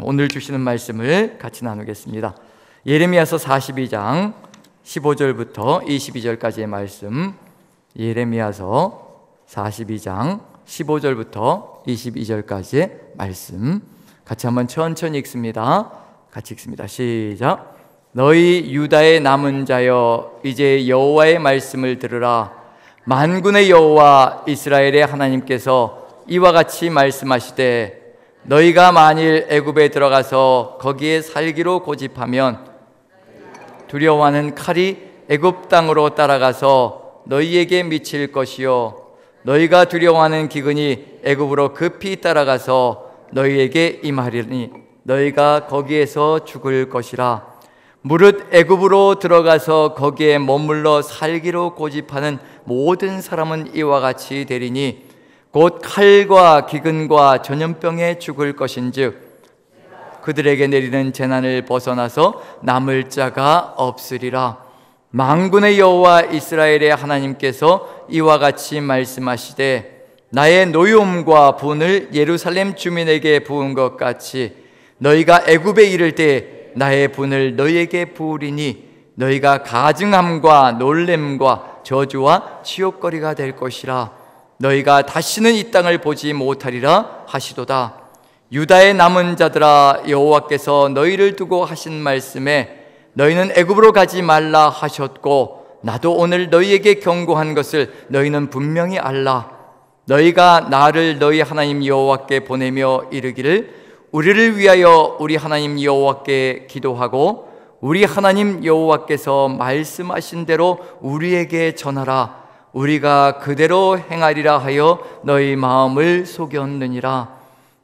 오늘 주시는 말씀을 같이 나누겠습니다. 예레미야서 42장 15절부터 22절까지의 말씀, 예레미야서 42장 15절부터 22절까지의 말씀 같이 한번 천천히 읽습니다. 같이 읽습니다. 시작. 너희 유다의 남은 자여, 이제 여호와의 말씀을 들으라. 만군의 여호와 이스라엘의 하나님께서 이와 같이 말씀하시되, 너희가 만일 애굽에 들어가서 거기에 살기로 고집하면 두려워하는 칼이 애굽 땅으로 따라가서 너희에게 미칠 것이요, 너희가 두려워하는 기근이 애굽으로 급히 따라가서 너희에게 임하리니 너희가 거기에서 죽을 것이라. 무릇 애굽으로 들어가서 거기에 머물러 살기로 고집하는 모든 사람은 이와 같이 되리니 곧 칼과 기근과 전염병에 죽을 것인즉 그들에게 내리는 재난을 벗어나서 남을 자가 없으리라. 만군의 여호와 이스라엘의 하나님께서 이와 같이 말씀하시되, 나의 노여움과 분을 예루살렘 주민에게 부은 것 같이 너희가 애굽에 이를 때 나의 분을 너희에게 부으리니 너희가 가증함과 놀램과 저주와 치욕거리가 될 것이라. 너희가 다시는 이 땅을 보지 못하리라 하시도다. 유다의 남은 자들아, 여호와께서 너희를 두고 하신 말씀에 너희는 애굽으로 가지 말라 하셨고, 나도 오늘 너희에게 경고한 것을 너희는 분명히 알라. 너희가 나를 너희 하나님 여호와께 보내며 이르기를, 우리를 위하여 우리 하나님 여호와께 기도하고 우리 하나님 여호와께서 말씀하신 대로 우리에게 전하라. 우리가 그대로 행하리라 하여 너희 마음을 속였느니라.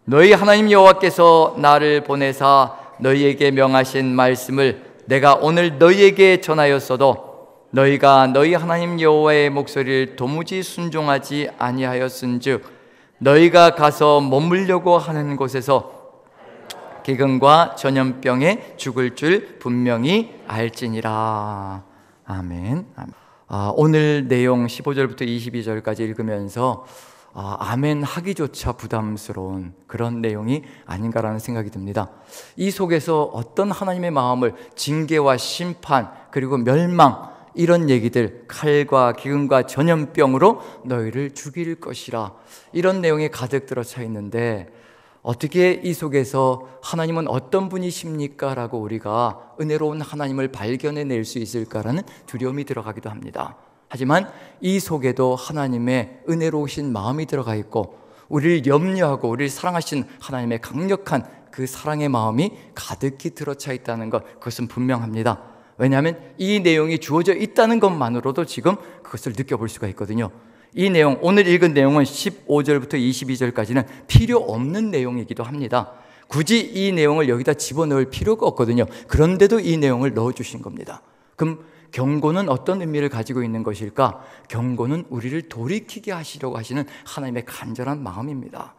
너희 하나님 여호와께서 나를 보내사 너희에게 명하신 말씀을 내가 오늘 너희에게 전하였어도 너희가 너희 하나님 여호와의 목소리를 도무지 순종하지 아니하였은즉 너희가 가서 머물려고 하는 곳에서 기근과 전염병에 죽을 줄 분명히 알지니라. 아멘. 오늘 내용 15절부터 22절까지 읽으면서 아멘 하기조차 부담스러운 그런 내용이 아닌가라는 생각이 듭니다. 이 속에서 어떤 하나님의 마음을, 징계와 심판 그리고 멸망, 이런 얘기들, 칼과 기근과 전염병으로 너희를 죽일 것이라, 이런 내용이 가득 들어차 있는데, 어떻게 이 속에서 하나님은 어떤 분이십니까? 라고 우리가 은혜로운 하나님을 발견해낼 수 있을까라는 두려움이 들어가기도 합니다. 하지만 이 속에도 하나님의 은혜로우신 마음이 들어가 있고, 우리를 염려하고 우리를 사랑하신 하나님의 강력한 그 사랑의 마음이 가득히 들어차 있다는 것, 그것은 분명합니다. 왜냐하면 이 내용이 주어져 있다는 것만으로도 지금 그것을 느껴볼 수가 있거든요. 이 내용, 오늘 읽은 내용은 15절부터 22절까지는 필요 없는 내용이기도 합니다. 굳이 이 내용을 여기다 집어넣을 필요가 없거든요. 그런데도 이 내용을 넣어주신 겁니다. 그럼 경고는 어떤 의미를 가지고 있는 것일까? 경고는 우리를 돌이키게 하시려고 하시는 하나님의 간절한 마음입니다.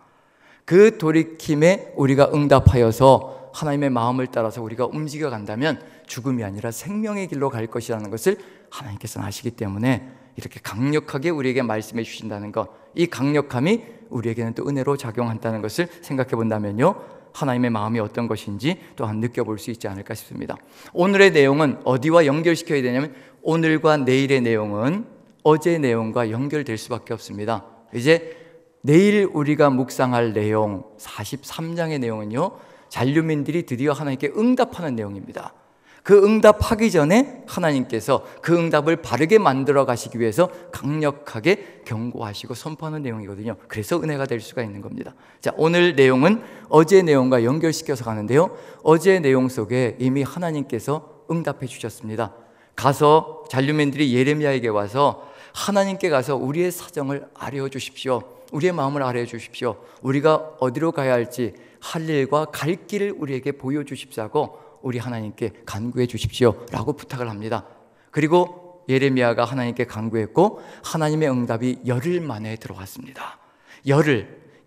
그 돌이킴에 우리가 응답하여서 하나님의 마음을 따라서 우리가 움직여 간다면 죽음이 아니라 생명의 길로 갈 것이라는 것을 하나님께서는 아시기 때문에 이렇게 강력하게 우리에게 말씀해 주신다는 것, 이 강력함이 우리에게는 또 은혜로 작용한다는 것을 생각해 본다면요, 하나님의 마음이 어떤 것인지 또한 느껴볼 수 있지 않을까 싶습니다. 오늘의 내용은 어디와 연결시켜야 되냐면, 오늘과 내일의 내용은 어제 내용과 연결될 수밖에 없습니다. 이제 내일 우리가 묵상할 내용 43장의 내용은요, 잔류민들이 드디어 하나님께 응답하는 내용입니다. 그 응답하기 전에 하나님께서 그 응답을 바르게 만들어 가시기 위해서 강력하게 경고하시고 선포하는 내용이거든요. 그래서 은혜가 될 수가 있는 겁니다. 자, 오늘 내용은 어제 내용과 연결시켜서 가는데요, 어제 내용 속에 이미 하나님께서 응답해 주셨습니다. 가서 잔류민들이 예레미야에게 와서 하나님께 가서 우리의 사정을 아뢰어 주십시오. 우리의 마음을 아뢰어 주십시오. 우리가 어디로 가야 할지, 할 일과 갈 길을 우리에게 보여주십시오 하고 우리 하나님께 간구해 주십시오 라고 부탁을 합니다. 그리고 예레미야가 하나님께 간구했고 하나님의 응답이 열흘 만에 들어왔습니다.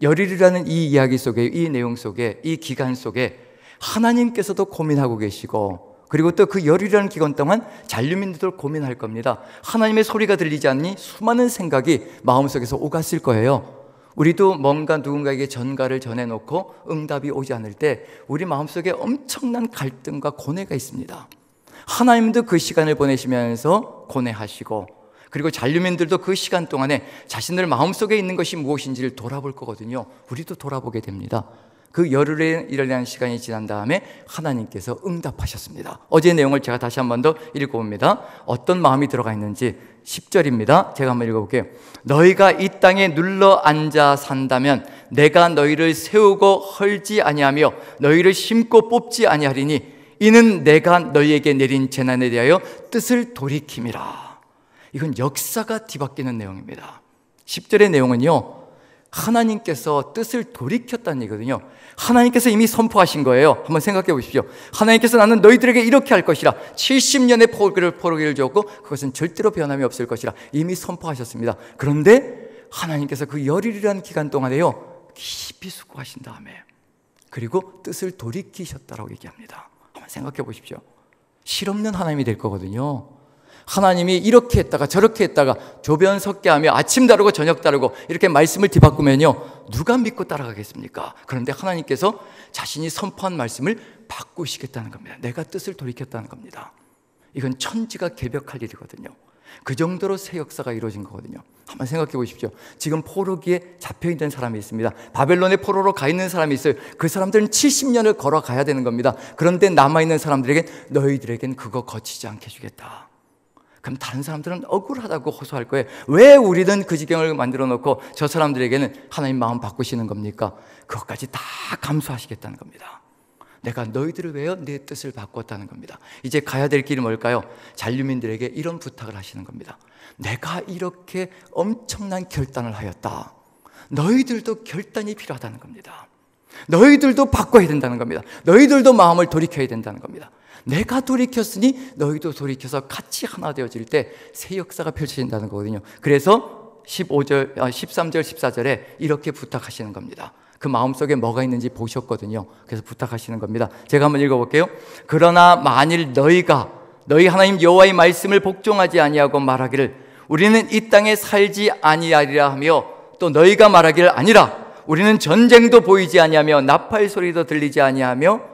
열흘이라는 이 이야기 속에, 이 내용 속에, 이 기간 속에 하나님께서도 고민하고 계시고, 그리고 또 그 열흘이라는 기간 동안 잔류민들도 고민할 겁니다. 하나님의 소리가 들리지 않니 수많은 생각이 마음속에서 오갔을 거예요. 우리도 뭔가 누군가에게 전가를 전해놓고 응답이 오지 않을 때 우리 마음속에 엄청난 갈등과 고뇌가 있습니다. 하나님도 그 시간을 보내시면서 고뇌하시고, 그리고 잔류민들도 그 시간 동안에 자신들 마음속에 있는 것이 무엇인지를 돌아볼 거거든요. 우리도 돌아보게 됩니다. 그 열흘이라는 시간이 지난 다음에 하나님께서 응답하셨습니다. 어제 내용을 제가 다시 한 번 더 읽어봅니다. 어떤 마음이 들어가 있는지. 10절입니다. 제가 한번 읽어볼게요. 너희가 이 땅에 눌러 앉아 산다면 내가 너희를 세우고 헐지 아니하며 너희를 심고 뽑지 아니하리니 이는 내가 너희에게 내린 재난에 대하여 뜻을 돌이킴이라. 이건 역사가 뒤바뀌는 내용입니다. 10절의 내용은요, 하나님께서 뜻을 돌이켰다는 얘기거든요. 하나님께서 이미 선포하신 거예요. 한번 생각해 보십시오. 하나님께서 나는 너희들에게 이렇게 할 것이라. 70년의 포로기를 줬고 그것은 절대로 변함이 없을 것이라 이미 선포하셨습니다. 그런데 하나님께서 그 열일이라는 기간 동안에요, 깊이 수고하신 다음에 그리고 뜻을 돌이키셨다라고 얘기합니다. 한번 생각해 보십시오. 실없는 하나님이 될 거거든요. 하나님이 이렇게 했다가 저렇게 했다가 조변 섞게 하며 아침 다르고 저녁 다르고 이렇게 말씀을 뒤바꾸면요, 누가 믿고 따라가겠습니까? 그런데 하나님께서 자신이 선포한 말씀을 바꾸시겠다는 겁니다. 내가 뜻을 돌이켰다는 겁니다. 이건 천지가 개벽할 일이거든요. 그 정도로 새 역사가 이루어진 거거든요. 한번 생각해 보십시오. 지금 포로기에 잡혀있는 사람이 있습니다. 바벨론의 포로로 가 있는 사람이 있어요. 그 사람들은 70년을 걸어가야 되는 겁니다. 그런데 남아있는 사람들에겐 너희들에겐 그거 거치지 않게 해주겠다. 그럼 다른 사람들은 억울하다고 호소할 거예요. 왜 우리는 그 지경을 만들어 놓고 저 사람들에게는 하나님 마음 바꾸시는 겁니까? 그것까지 다 감수하시겠다는 겁니다. 내가 너희들을 위하여 내 뜻을 바꿨다는 겁니다. 이제 가야 될 길이 뭘까요? 잔류민들에게 이런 부탁을 하시는 겁니다. 내가 이렇게 엄청난 결단을 하였다. 너희들도 결단이 필요하다는 겁니다. 너희들도 바꿔야 된다는 겁니다. 너희들도 마음을 돌이켜야 된다는 겁니다. 내가 돌이켰으니 너희도 돌이켜서 같이 하나 되어질 때 새 역사가 펼쳐진다는 거거든요. 그래서 13절, 14절에 이렇게 부탁하시는 겁니다. 그 마음속에 뭐가 있는지 보셨거든요. 그래서 부탁하시는 겁니다. 제가 한번 읽어볼게요. 그러나 만일 너희 하나님 여호와의 말씀을 복종하지 아니하고 말하기를 우리는 이 땅에 살지 아니하리라 하며, 또 너희가 말하기를 아니라 우리는 전쟁도 보이지 아니하며 나팔 소리도 들리지 아니하며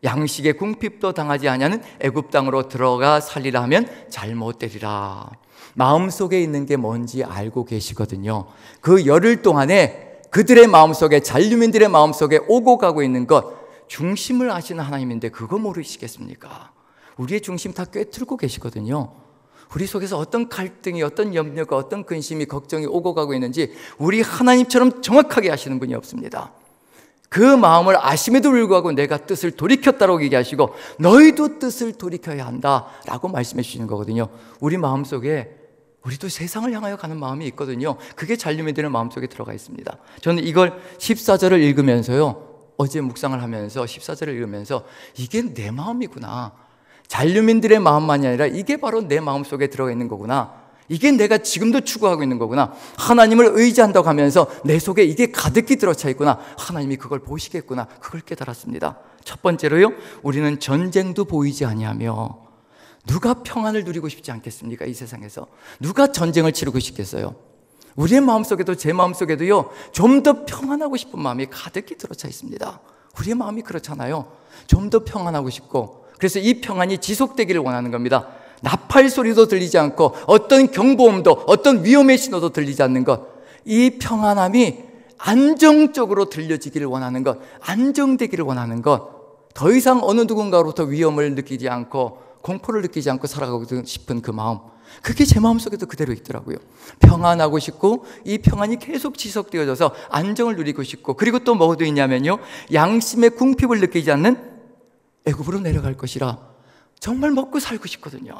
양식의 궁핍도 당하지 아니하는 애굽 땅으로 들어가 살리라 하면 잘못되리라. 마음속에 있는 게 뭔지 알고 계시거든요. 그 열흘 동안에 그들의 마음속에, 잔류민들의 마음속에 오고 가고 있는 것, 중심을 아시는 하나님인데 그거 모르시겠습니까? 우리의 중심 다 꿰뚫고 계시거든요. 우리 속에서 어떤 갈등이, 어떤 염려가, 어떤 근심이, 걱정이 오고 가고 있는지 우리 하나님처럼 정확하게 아시는 분이 없습니다. 그 마음을 아심에도 불구하고 내가 뜻을 돌이켰다고 얘기하시고 너희도 뜻을 돌이켜야 한다라고 말씀해 주시는 거거든요. 우리 마음속에 우리도 세상을 향하여 가는 마음이 있거든요. 그게 잔류민들의 마음속에 들어가 있습니다. 저는 이걸 14절을 읽으면서요, 어제 묵상을 하면서 14절을 읽으면서 이게 내 마음이구나. 잔류민들의 마음만이 아니라 이게 바로 내 마음속에 들어가 있는 거구나. 이게 내가 지금도 추구하고 있는 거구나. 하나님을 의지한다고 하면서 내 속에 이게 가득히 들어차 있구나. 하나님이 그걸 보시겠구나. 그걸 깨달았습니다. 첫 번째로요, 우리는 전쟁도 보이지 아니하며, 누가 평안을 누리고 싶지 않겠습니까? 이 세상에서 누가 전쟁을 치르고 싶겠어요? 우리의 마음속에도 제 마음속에도요, 좀 더 평안하고 싶은 마음이 가득히 들어차 있습니다. 우리의 마음이 그렇잖아요. 좀 더 평안하고 싶고, 그래서 이 평안이 지속되기를 원하는 겁니다. 나팔 소리도 들리지 않고 어떤 경보음도, 어떤 위험의 신호도 들리지 않는 것, 이 평안함이 안정적으로 들려지기를 원하는 것, 안정되기를 원하는 것, 더 이상 어느 누군가로부터 위험을 느끼지 않고 공포를 느끼지 않고 살아가고 싶은 그 마음, 그게 제 마음속에도 그대로 있더라고요. 평안하고 싶고 이 평안이 계속 지속되어져서 안정을 누리고 싶고, 그리고 또 뭐도 있냐면요, 양심의 궁핍을 느끼지 않는 애굽으로 내려갈 것이라 정말 먹고 살고 싶거든요.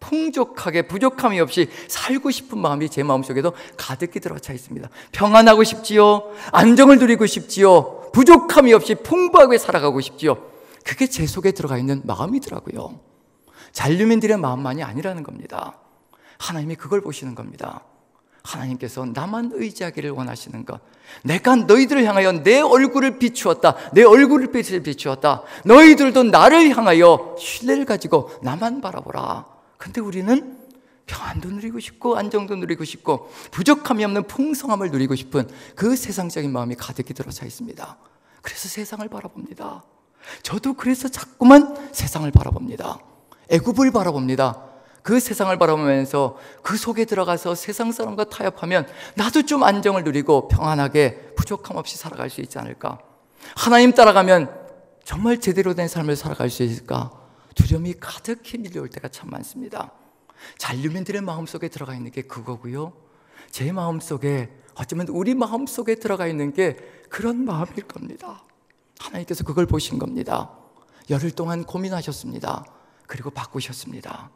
풍족하게 부족함이 없이 살고 싶은 마음이 제 마음속에도 가득히 들어차 있습니다. 평안하고 싶지요, 안정을 누리고 싶지요, 부족함이 없이 풍부하게 살아가고 싶지요. 그게 제 속에 들어가 있는 마음이더라고요. 잔류민들의 마음만이 아니라는 겁니다. 하나님이 그걸 보시는 겁니다. 하나님께서 나만 의지하기를 원하시는 것, 내가 너희들을 향하여 내 얼굴을 비추었다, 내 얼굴을 비추었다, 너희들도 나를 향하여 신뢰를 가지고 나만 바라보라. 근데 우리는 평안도 누리고 싶고 안정도 누리고 싶고 부족함이 없는 풍성함을 누리고 싶은 그 세상적인 마음이 가득히 들어차 있습니다. 그래서 세상을 바라봅니다. 저도 그래서 자꾸만 세상을 바라봅니다. 애굽을 바라봅니다. 그 세상을 바라보면서 그 속에 들어가서 세상 사람과 타협하면 나도 좀 안정을 누리고 평안하게 부족함 없이 살아갈 수 있지 않을까? 하나님 따라가면 정말 제대로 된 삶을 살아갈 수 있을까? 두려움이 가득히 밀려올 때가 참 많습니다. 잔류민들의 마음속에 들어가 있는 게 그거고요, 제 마음속에, 어쩌면 우리 마음속에 들어가 있는 게 그런 마음일 겁니다. 하나님께서 그걸 보신 겁니다. 열흘 동안 고민하셨습니다. 그리고 바꾸셨습니다.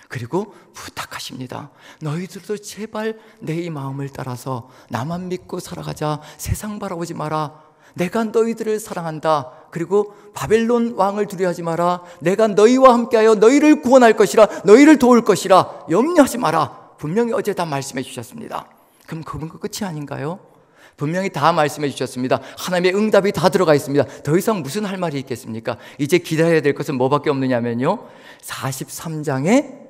그리고 부탁하십니다. 너희들도 제발 내 이 마음을 따라서 나만 믿고 살아가자. 세상 바라보지 마라. 내가 너희들을 사랑한다. 그리고 바벨론 왕을 두려워하지 마라. 내가 너희와 함께하여 너희를 구원할 것이라. 너희를 도울 것이라. 염려하지 마라. 분명히 어제 다 말씀해 주셨습니다. 그럼 그건 끝이 아닌가요? 분명히 다 말씀해 주셨습니다. 하나님의 응답이 다 들어가 있습니다. 더 이상 무슨 할 말이 있겠습니까? 이제 기다려야 될 것은 뭐밖에 없느냐면요, 43장의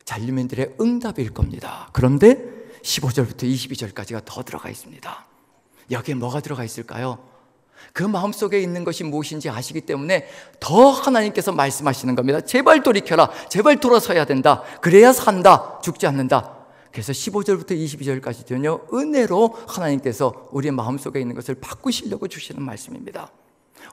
잔류민들의 응답일 겁니다. 그런데 15절부터 22절까지가 더 들어가 있습니다. 여기에 뭐가 들어가 있을까요? 그 마음속에 있는 것이 무엇인지 아시기 때문에 더 하나님께서 말씀하시는 겁니다. 제발 돌이켜라. 제발 돌아서야 된다. 그래야 산다. 죽지 않는다. 그래서 15절부터 22절까지는요, 은혜로 하나님께서 우리의 마음속에 있는 것을 바꾸시려고 주시는 말씀입니다.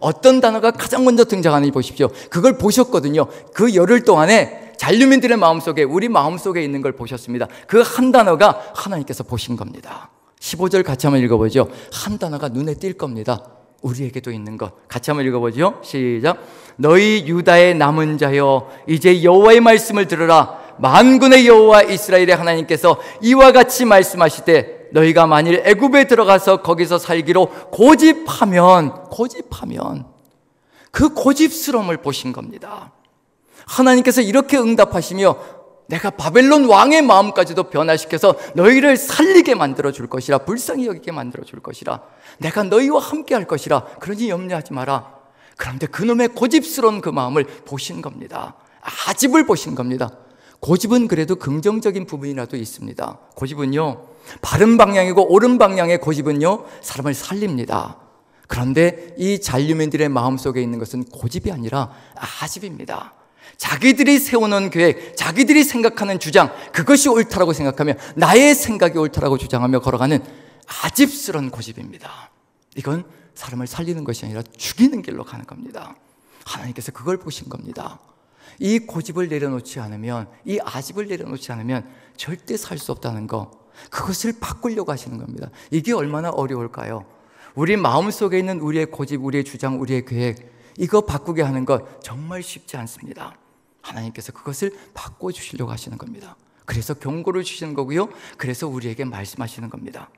어떤 단어가 가장 먼저 등장하는지 보십시오. 그걸 보셨거든요. 그 열흘 동안에 잔류민들의 마음속에, 우리 마음속에 있는 걸 보셨습니다. 그 한 단어가 하나님께서 보신 겁니다. 15절 같이 한번 읽어보죠. 한 단어가 눈에 띌 겁니다. 우리에게도 있는 것 같이 한번 읽어보죠. 시작. 너희 유다의 남은 자여, 이제 여호와의 말씀을 들으라. 만군의 여호와 이스라엘의 하나님께서 이와 같이 말씀하시되, 너희가 만일 애굽에 들어가서 거기서 살기로 고집하면 그 고집스러움을 보신 겁니다. 하나님께서 이렇게 응답하시며 내가 바벨론 왕의 마음까지도 변화시켜서 너희를 살리게 만들어 줄 것이라. 불쌍히 여기게 만들어 줄 것이라. 내가 너희와 함께 할 것이라. 그러니 염려하지 마라. 그런데 그놈의 고집스러운 그 마음을 보신 겁니다. 아집을 보신 겁니다. 고집은 그래도 긍정적인 부분이라도 있습니다. 고집은요, 바른 방향이고 옳은 방향의 고집은요, 사람을 살립니다. 그런데 이 잔류민들의 마음속에 있는 것은 고집이 아니라 아집입니다. 자기들이 세워놓은 계획, 자기들이 생각하는 주장, 그것이 옳다라고 생각하며 나의 생각이 옳다라고 주장하며 걸어가는 아집스러운 고집입니다. 이건 사람을 살리는 것이 아니라 죽이는 길로 가는 겁니다. 하나님께서 그걸 보신 겁니다. 이 고집을 내려놓지 않으면, 이 아집을 내려놓지 않으면 절대 살 수 없다는 거, 그것을 바꾸려고 하시는 겁니다. 이게 얼마나 어려울까요? 우리 마음속에 있는 우리의 고집, 우리의 주장, 우리의 계획, 이거 바꾸게 하는 것 정말 쉽지 않습니다. 하나님께서 그것을 바꿔주시려고 하시는 겁니다. 그래서 경고를 주시는 거고요, 그래서 우리에게 말씀하시는 겁니다.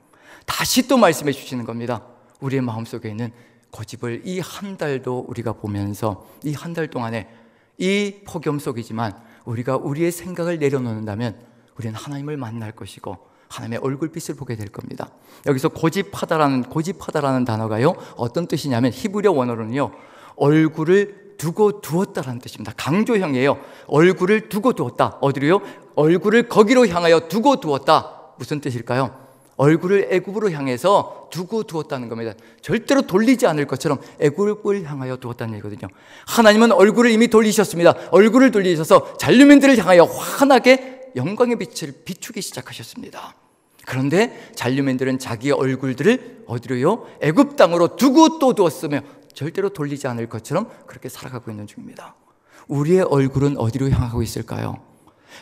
다시 또 말씀해 주시는 겁니다. 우리의 마음속에 있는 고집을 이 한 달도 우리가 보면서, 이 한 달 동안에 이 폭염 속이지만 우리가 우리의 생각을 내려놓는다면 우리는 하나님을 만날 것이고 하나님의 얼굴빛을 보게 될 겁니다. 여기서 고집하다라는 단어가요, 어떤 뜻이냐면 히브리어 원어로는요, 얼굴을 두고 두었다라는 뜻입니다. 강조형이에요. 얼굴을 두고 두었다. 어디로요? 얼굴을 거기로 향하여 두고 두었다. 무슨 뜻일까요? 얼굴을 애굽으로 향해서 두고 두었다는 겁니다. 절대로 돌리지 않을 것처럼 애굽을 향하여 두었다는 얘기거든요. 하나님은 얼굴을 이미 돌리셨습니다. 얼굴을 돌리셔서 잔류민들을 향하여 환하게 영광의 빛을 비추기 시작하셨습니다. 그런데 잔류민들은 자기의 얼굴들을 어디로요? 애굽 땅으로 두고 또 두었으며 절대로 돌리지 않을 것처럼 그렇게 살아가고 있는 중입니다. 우리의 얼굴은 어디로 향하고 있을까요?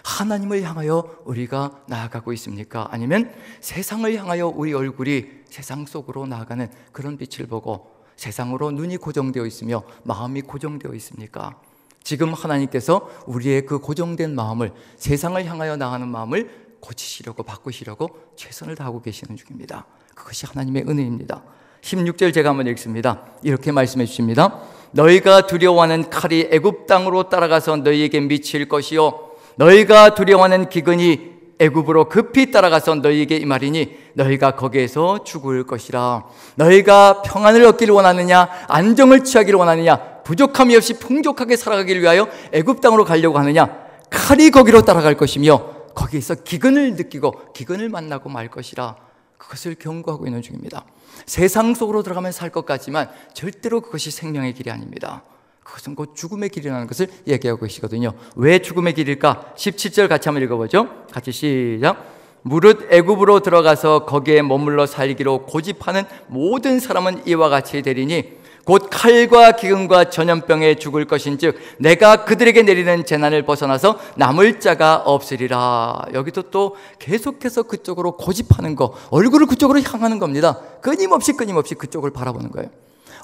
하나님을 향하여 우리가 나아가고 있습니까? 아니면 세상을 향하여 우리 얼굴이 세상 속으로 나아가는 그런 빛을 보고 세상으로 눈이 고정되어 있으며 마음이 고정되어 있습니까? 지금 하나님께서 우리의 그 고정된 마음을, 세상을 향하여 나가는 마음을 고치시려고, 바꾸시려고 최선을 다하고 계시는 중입니다. 그것이 하나님의 은혜입니다. 16절 제가 한번 읽습니다. 이렇게 말씀해 주십니다. 너희가 두려워하는 칼이 애굽 땅으로 따라가서 너희에게 미칠 것이요, 너희가 두려워하는 기근이 애굽으로 급히 따라가서 너희에게 임하리니 너희가 거기에서 죽을 것이라. 너희가 평안을 얻기를 원하느냐, 안정을 취하기를 원하느냐, 부족함이 없이 풍족하게 살아가기를 위하여 애굽 땅으로 가려고 하느냐, 칼이 거기로 따라갈 것이며 거기에서 기근을 느끼고 기근을 만나고 말 것이라, 그것을 경고하고 있는 중입니다. 세상 속으로 들어가면 살 것 같지만 절대로 그것이 생명의 길이 아닙니다. 그것은 곧 죽음의 길이라는 것을 얘기하고 계시거든요. 왜 죽음의 길일까? 17절 같이 한번 읽어보죠. 같이 시작. 무릇 애굽으로 들어가서 거기에 머물러 살기로 고집하는 모든 사람은 이와 같이 되리니 곧 칼과 기근과 전염병에 죽을 것인즉 내가 그들에게 내리는 재난을 벗어나서 남을 자가 없으리라. 여기도 또 계속해서 그쪽으로 고집하는 거, 얼굴을 그쪽으로 향하는 겁니다. 끊임없이 그쪽을 바라보는 거예요.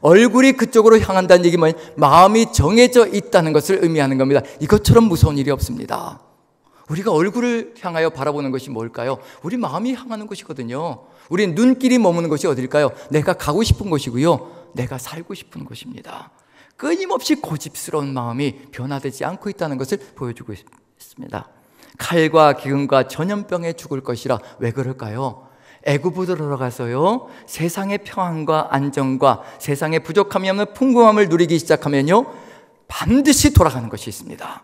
얼굴이 그쪽으로 향한다는 얘기는 마음이 정해져 있다는 것을 의미하는 겁니다. 이것처럼 무서운 일이 없습니다. 우리가 얼굴을 향하여 바라보는 것이 뭘까요? 우리 마음이 향하는 것이거든요. 우리 눈길이 머무는 것이 어딜까요? 내가 가고 싶은 곳이고요, 내가 살고 싶은 곳입니다. 끊임없이 고집스러운 마음이 변화되지 않고 있다는 것을 보여주고 있습니다. 칼과 기근과 전염병에 죽을 것이라. 왜 그럴까요? 애굽으로 들어가서요, 세상의 평안과 안정과 세상의 부족함이 없는 풍부함을 누리기 시작하면요, 반드시 돌아가는 것이 있습니다.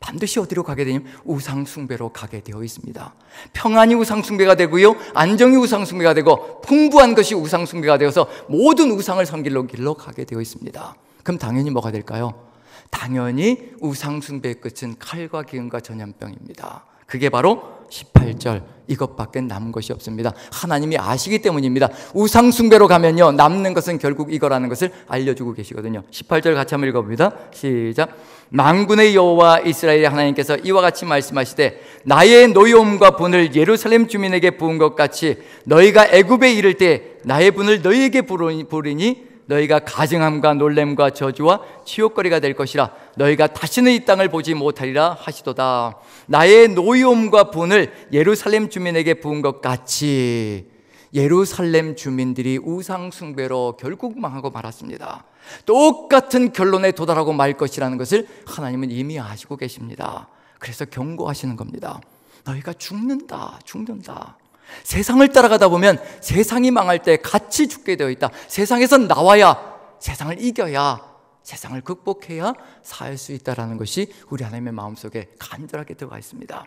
반드시 어디로 가게 되냐면 우상숭배로 가게 되어 있습니다. 평안이 우상숭배가 되고요, 안정이 우상숭배가 되고 풍부한 것이 우상숭배가 되어서 모든 우상을 섬기는 길로 가게 되어 있습니다. 그럼 당연히 뭐가 될까요? 당연히 우상숭배의 끝은 칼과 기근과 전염병입니다. 그게 바로 18절, 이것밖에 남은 것이 없습니다. 하나님이 아시기 때문입니다. 우상숭배로 가면요, 남는 것은 결국 이거라는 것을 알려주고 계시거든요. 18절 같이 한번 읽어봅니다. 시작. 만군의 여호와 이스라엘의 하나님께서 이와 같이 말씀하시되 나의 노여움과 분을 예루살렘 주민에게 부은 것 같이 너희가 애굽에 이를 때 나의 분을 너희에게 부르니 너희가 가증함과 놀램과 저주와 치욕거리가 될 것이라. 너희가 다시는 이 땅을 보지 못하리라 하시도다. 나의 노여움과 분을 예루살렘 주민에게 부은 것 같이. 예루살렘 주민들이 우상숭배로 결국 망하고 말았습니다. 똑같은 결론에 도달하고 말 것이라는 것을 하나님은 이미 아시고 계십니다. 그래서 경고하시는 겁니다. 너희가 죽는다. 세상을 따라가다 보면 세상이 망할 때 같이 죽게 되어 있다. 세상에서 나와야, 세상을 이겨야, 세상을 극복해야 살 수 있다는 것이 우리 하나님의 마음속에 간절하게 들어가 있습니다.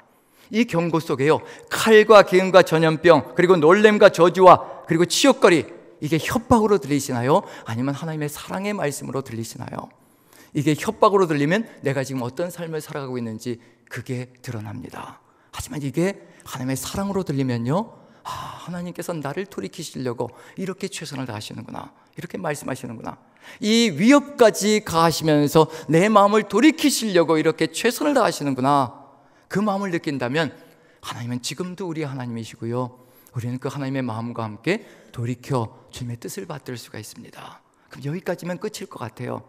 이 경고 속에요, 칼과 기근과 전염병, 그리고 놀램과 저주와 그리고 치욕거리, 이게 협박으로 들리시나요? 아니면 하나님의 사랑의 말씀으로 들리시나요? 이게 협박으로 들리면 내가 지금 어떤 삶을 살아가고 있는지 그게 드러납니다. 하지만 이게 하나님의 사랑으로 들리면요, 하나님께서 나를 돌이키시려고 이렇게 최선을 다하시는구나, 이렇게 말씀하시는구나, 이 위협까지 가하시면서 내 마음을 돌이키시려고 이렇게 최선을 다하시는구나, 그 마음을 느낀다면 하나님은 지금도 우리 하나님이시고요, 우리는 그 하나님의 마음과 함께 돌이켜 주님의 뜻을 받들 수가 있습니다. 그럼 여기까지면 끝일 것 같아요.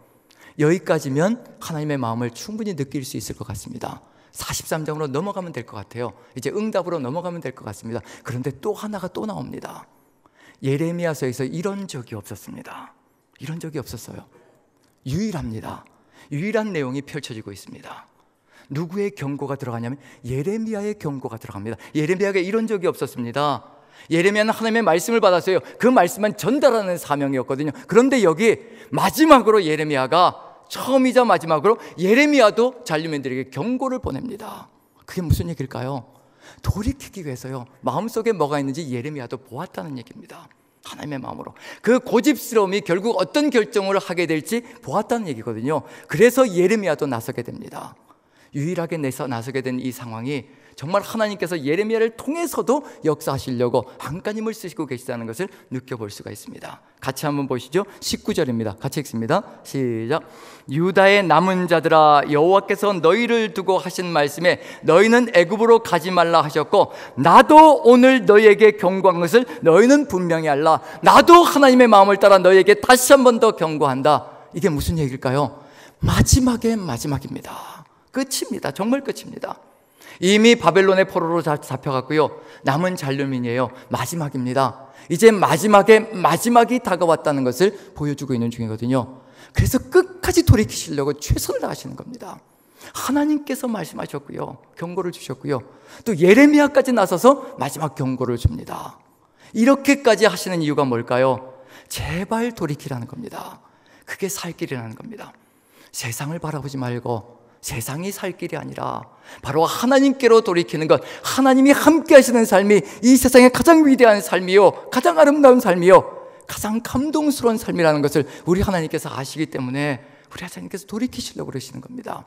여기까지면 하나님의 마음을 충분히 느낄 수 있을 것 같습니다. 43장으로 넘어가면 될 것 같아요. 이제 응답으로 넘어가면 될 것 같습니다. 그런데 또 하나가 또 나옵니다. 예레미야서에서 이런 적이 없었습니다. 이런 적이 없었어요. 유일합니다. 유일한 내용이 펼쳐지고 있습니다. 누구의 경고가 들어가냐면 예레미야의 경고가 들어갑니다. 예레미야가 이런 적이 없었습니다. 예레미야는 하나님의 말씀을 받았어요. 그 말씀만 전달하는 사명이었거든요. 그런데 여기 마지막으로 예레미야가, 처음이자 마지막으로 예레미야도 잔류민들에게 경고를 보냅니다. 그게 무슨 얘기일까요? 돌이키기 위해서요, 마음속에 뭐가 있는지 예레미야도 보았다는 얘기입니다. 하나님의 마음으로 그 고집스러움이 결국 어떤 결정을 하게 될지 보았다는 얘기거든요. 그래서 예레미야도 나서게 됩니다. 유일하게 나서게 된 이 상황이 정말 하나님께서 예레미야를 통해서도 역사하시려고 안간힘을 쓰시고 계시다는 것을 느껴볼 수가 있습니다. 같이 한번 보시죠. 19절입니다. 같이 읽습니다. 시작. 유다의 남은 자들아, 여호와께서 너희를 두고 하신 말씀에 너희는 애굽으로 가지 말라 하셨고 나도 오늘 너희에게 경고한 것을 너희는 분명히 알라. 나도 하나님의 마음을 따라 너희에게 다시 한 번 더 경고한다. 이게 무슨 얘기일까요? 마지막의 마지막입니다. 끝입니다. 정말 끝입니다. 이미 바벨론의 포로로 잡혀갔고요, 남은 잔류민이에요. 마지막입니다. 이제 마지막이 다가왔다는 것을 보여주고 있는 중이거든요. 그래서 끝까지 돌이키시려고 최선을 다하시는 겁니다. 하나님께서 말씀하셨고요, 경고를 주셨고요, 또 예레미야까지 나서서 마지막 경고를 줍니다. 이렇게까지 하시는 이유가 뭘까요? 제발 돌이키라는 겁니다. 그게 살 길이라는 겁니다. 세상을 바라보지 말고 세상이 살 길이 아니라 바로 하나님께로 돌이키는 것, 하나님이 함께 하시는 삶이 이 세상의 가장 위대한 삶이요, 가장 아름다운 삶이요, 가장 감동스러운 삶이라는 것을 우리 하나님께서 아시기 때문에 우리 하나님께서 돌이키시려고 그러시는 겁니다.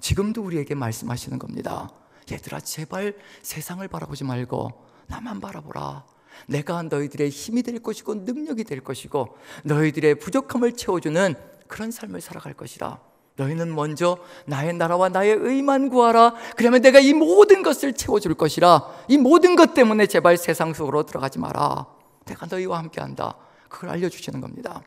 지금도 우리에게 말씀하시는 겁니다. 얘들아, 제발 세상을 바라보지 말고 나만 바라보라. 내가 너희들의 힘이 될 것이고 능력이 될 것이고 너희들의 부족함을 채워주는 그런 삶을 살아갈 것이라. 너희는 먼저 나의 나라와 나의 의만 구하라. 그러면 내가 이 모든 것을 채워줄 것이라. 이 모든 것 때문에 제발 세상 속으로 들어가지 마라. 내가 너희와 함께한다. 그걸 알려주시는 겁니다.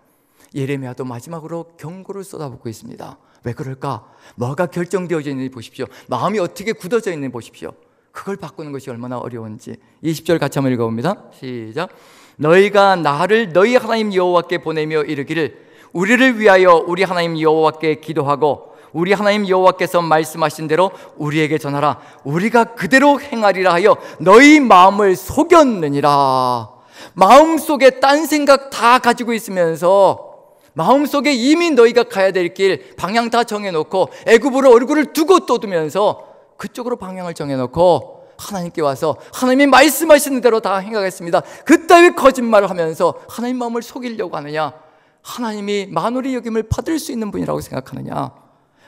예레미야도 마지막으로 경고를 쏟아붓고 있습니다. 왜 그럴까? 뭐가 결정되어져 있는지 보십시오. 마음이 어떻게 굳어져 있는지 보십시오. 그걸 바꾸는 것이 얼마나 어려운지. 20절 같이 한번 읽어봅니다. 시작. 너희가 나를 너희 하나님 여호와께 보내며 이르기를 우리를 위하여 우리 하나님 여호와께 기도하고 우리 하나님 여호와께서 말씀하신 대로 우리에게 전하라. 우리가 그대로 행하리라 하여 너희 마음을 속였느니라. 마음속에 딴 생각 다 가지고 있으면서 마음속에 이미 너희가 가야 될 길 방향 다 정해놓고 애굽으로 얼굴을 두고 떠두면서 그쪽으로 방향을 정해놓고 하나님께 와서 하나님이 말씀하시는 대로 다 행하겠습니다. 그따위 거짓말을 하면서 하나님 마음을 속이려고 하느냐? 하나님이 만월의 여김을 받을 수 있는 분이라고 생각하느냐?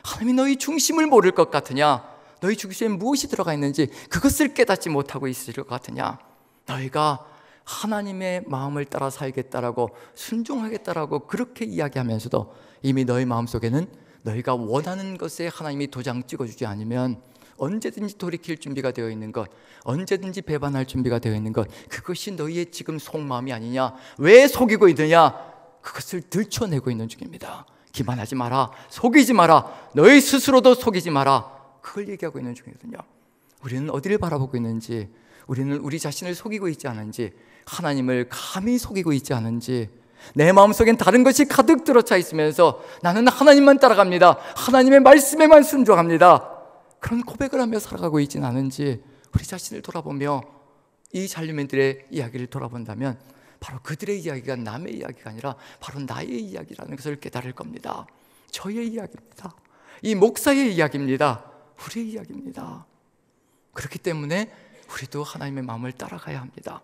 하나님이 너희 중심을 모를 것 같으냐? 너희 중심에 무엇이 들어가 있는지 그것을 깨닫지 못하고 있을 것 같으냐? 너희가 하나님의 마음을 따라 살겠다라고 순종하겠다라고 그렇게 이야기하면서도 이미 너희 마음속에는 너희가 원하는 것에 하나님이 도장 찍어주지 않으면 언제든지 돌이킬 준비가 되어 있는 것, 언제든지 배반할 준비가 되어 있는 것, 그것이 너희의 지금 속마음이 아니냐? 왜 속이고 있느냐? 그것을 들춰내고 있는 중입니다. 기만하지 마라. 속이지 마라. 너희 스스로도 속이지 마라. 그걸 얘기하고 있는 중이거든요. 우리는 어디를 바라보고 있는지, 우리는 우리 자신을 속이고 있지 않은지, 하나님을 감히 속이고 있지 않은지, 내 마음속엔 다른 것이 가득 들어차 있으면서 나는 하나님만 따라갑니다. 하나님의 말씀에만 순종합니다. 그런 고백을 하며 살아가고 있지는 않은지 우리 자신을 돌아보며 이 잔류민들의 이야기를 돌아본다면 바로 그들의 이야기가 남의 이야기가 아니라 바로 나의 이야기라는 것을 깨달을 겁니다. 저의 이야기입니다. 이 목사의 이야기입니다. 우리의 이야기입니다. 그렇기 때문에 우리도 하나님의 마음을 따라가야 합니다.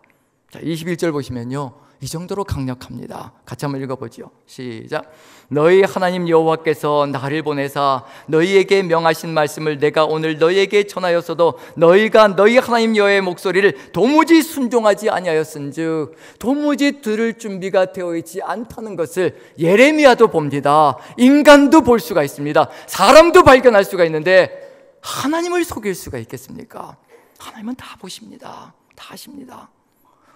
자, 21절 보시면요, 이 정도로 강력합니다. 같이 한번 읽어보죠. 시작. 너희 하나님 여호와께서 나를 보내사 너희에게 명하신 말씀을 내가 오늘 너희에게 전하였어도 너희가 너희 하나님 여호와의 목소리를 도무지 순종하지 아니하였은즉, 도무지 들을 준비가 되어 있지 않다는 것을 예레미야도 봅니다. 인간도 볼 수가 있습니다. 사람도 발견할 수가 있는데 하나님을 속일 수가 있겠습니까? 하나님은 다 보십니다. 다 아십니다.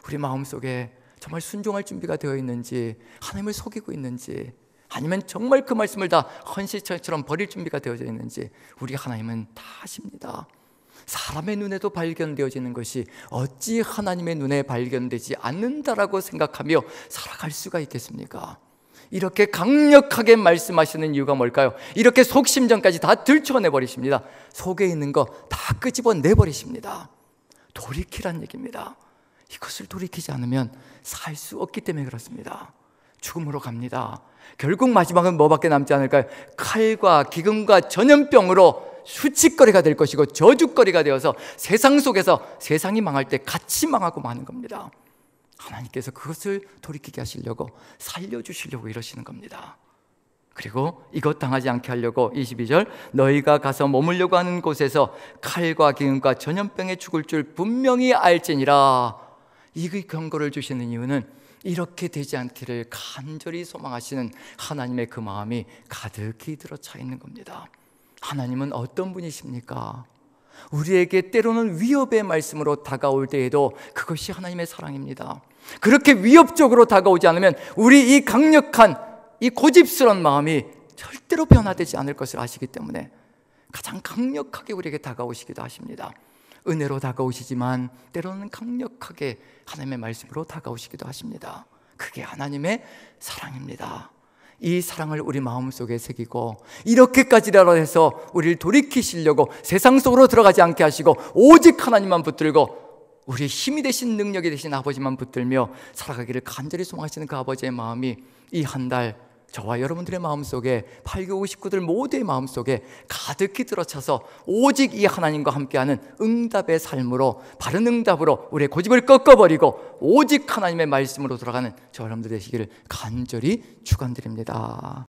우리 마음속에 정말 순종할 준비가 되어 있는지, 하나님을 속이고 있는지, 아니면 정말 그 말씀을 다 헌시처럼 버릴 준비가 되어져 있는지 우리 하나님은 다 아십니다. 사람의 눈에도 발견되어지는 것이 어찌 하나님의 눈에 발견되지 않는다라고 생각하며 살아갈 수가 있겠습니까? 이렇게 강력하게 말씀하시는 이유가 뭘까요? 이렇게 속심정까지 다 들춰내버리십니다. 속에 있는 거 다 끄집어내버리십니다. 돌이키란 얘기입니다. 이것을 돌이키지 않으면 살 수 없기 때문에 그렇습니다. 죽음으로 갑니다. 결국 마지막은 뭐밖에 남지 않을까요? 칼과 기근과 전염병으로 수치거리가 될 것이고 저주거리가 되어서 세상 속에서 세상이 망할 때 같이 망하고 마는 겁니다. 하나님께서 그것을 돌이키게 하시려고 살려주시려고 이러시는 겁니다. 그리고 이것 당하지 않게 하려고 22절 너희가 가서 머물려고 하는 곳에서 칼과 기근과 전염병에 죽을 줄 분명히 알지니라. 이 경고를 주시는 이유는 이렇게 되지 않기를 간절히 소망하시는 하나님의 그 마음이 가득히 들어차 있는 겁니다. 하나님은 어떤 분이십니까? 우리에게 때로는 위협의 말씀으로 다가올 때에도 그것이 하나님의 사랑입니다. 그렇게 위협적으로 다가오지 않으면 우리 이 강력한 이 고집스러운 마음이 절대로 변화되지 않을 것을 아시기 때문에 가장 강력하게 우리에게 다가오시기도 하십니다. 은혜로 다가오시지만 때로는 강력하게 하나님의 말씀으로 다가오시기도 하십니다. 그게 하나님의 사랑입니다. 이 사랑을 우리 마음속에 새기고 이렇게까지라도 해서 우리를 돌이키시려고 세상 속으로 들어가지 않게 하시고 오직 하나님만 붙들고 우리의 힘이 되신 능력이 되신 아버지만 붙들며 살아가기를 간절히 소망하시는 그 아버지의 마음이 이 한 달 저와 여러분들의 마음속에, 8교구 식구들 모두의 마음속에 가득히 들어차서 오직 이 하나님과 함께하는 응답의 삶으로, 바른 응답으로 우리의 고집을 꺾어버리고 오직 하나님의 말씀으로 돌아가는 저 여러분들 되시기를 간절히 축원드립니다.